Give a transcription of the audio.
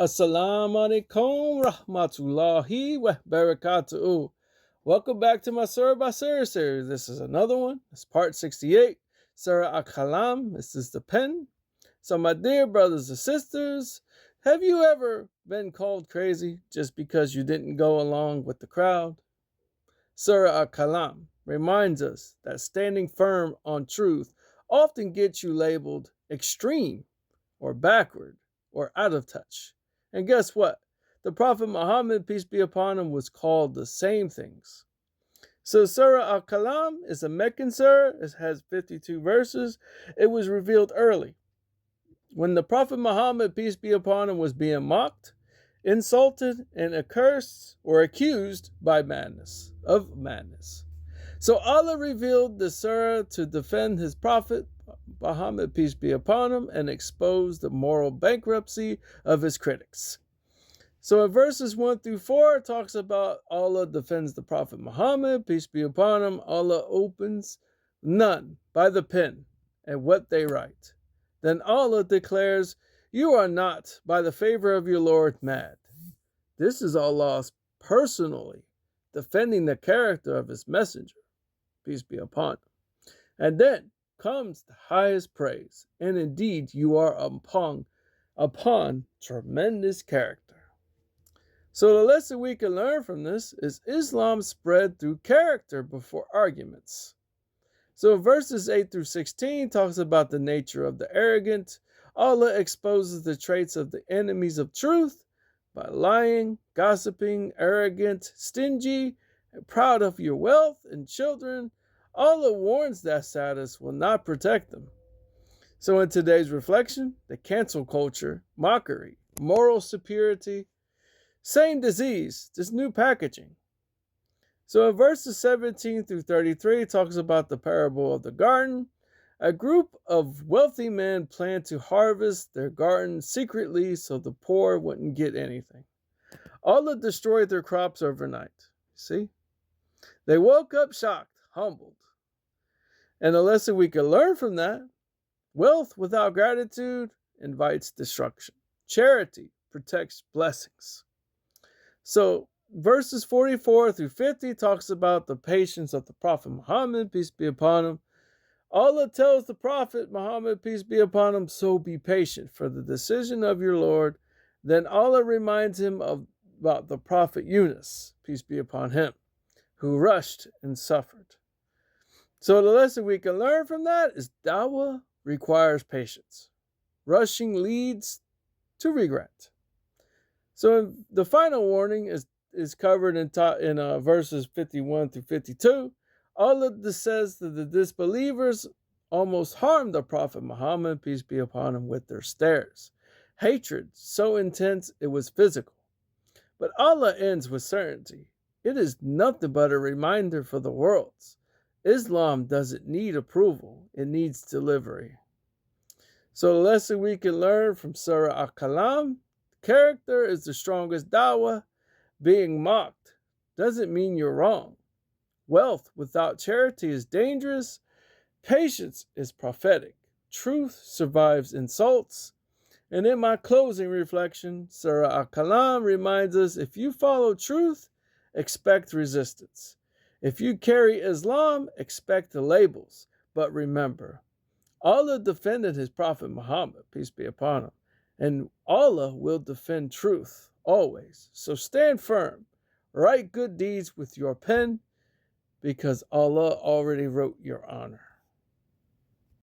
Assalamu alaikum rahmatullahi wa barakatuh. Welcome back to my Surah by Surah series. This is another one. It's part 68, Surah Al Qalam. This is the pen. So my dear brothers and sisters, have you ever been called crazy just because you didn't go along with the crowd? Surah Al Qalam reminds us that standing firm on truth often gets you labeled extreme or backward or out of touch. And guess what? The Prophet Muhammad, peace be upon him, was called the same things. So Surah Al Qalam is a Meccan surah. It has 52 verses. It was revealed early, when the Prophet Muhammad, peace be upon him, was being mocked, insulted, and accursed or accused of madness. So Allah revealed the surah to defend his Prophet Muhammad, peace be upon him, and expose the moral bankruptcy of his critics. So in verses 1 through 4, it talks about Allah defends the Prophet Muhammad, peace be upon him. Allah opens none by the pen and what they write. Then Allah declares, "You are not, by the favor of your Lord, mad." This is Allah personally defending the character of his messenger, peace be upon him. And then comes the highest praise, and indeed you are upon tremendous character. So the lesson we can learn from this is Islam spread through character before arguments. So verses 8 through 16 talks about the nature of the arrogant. Allah exposes the traits of the enemies of truth by lying, gossiping, arrogant, stingy, and proud of your wealth and children. Allah warns that status will not protect them. So in today's reflection, the cancel culture, mockery, moral superiority, same disease, just new packaging. So in verses 17 through 33, it talks about the parable of the garden. A group of wealthy men planned to harvest their garden secretly so the poor wouldn't get anything. Allah destroyed their crops overnight. See? They woke up shocked, humbled. And the lesson we can learn from that: wealth without gratitude invites destruction. Charity protects blessings. So verses 44 through 50 talks about the patience of the Prophet Muhammad, peace be upon him. Allah tells the Prophet Muhammad, peace be upon him, "So be patient for the decision of your Lord." Then Allah reminds him about the Prophet Yunus, peace be upon him, who rushed and suffered. So the lesson we can learn from that is dawah requires patience. Rushing leads to regret. So the final warning is covered in verses 51 through 52. Allah says that the disbelievers almost harmed the Prophet Muhammad, peace be upon him, with their stares. Hatred so intense it was physical. But Allah ends with certainty. It is nothing but a reminder for the worlds. Islam doesn't need approval, it needs delivery. So the lesson we can learn from Surah Al Qalam: character is the strongest dawah. Being mocked doesn't mean you're wrong. Wealth without charity is dangerous. Patience is prophetic. Truth survives insults. And in my closing reflection, Surah Al Qalam reminds us, if you follow truth, expect resistance. If you carry Islam, expect the labels. But remember, Allah defended his Prophet Muhammad, peace be upon him, and Allah will defend truth always. So stand firm. Write good deeds with your pen, because Allah already wrote your honor.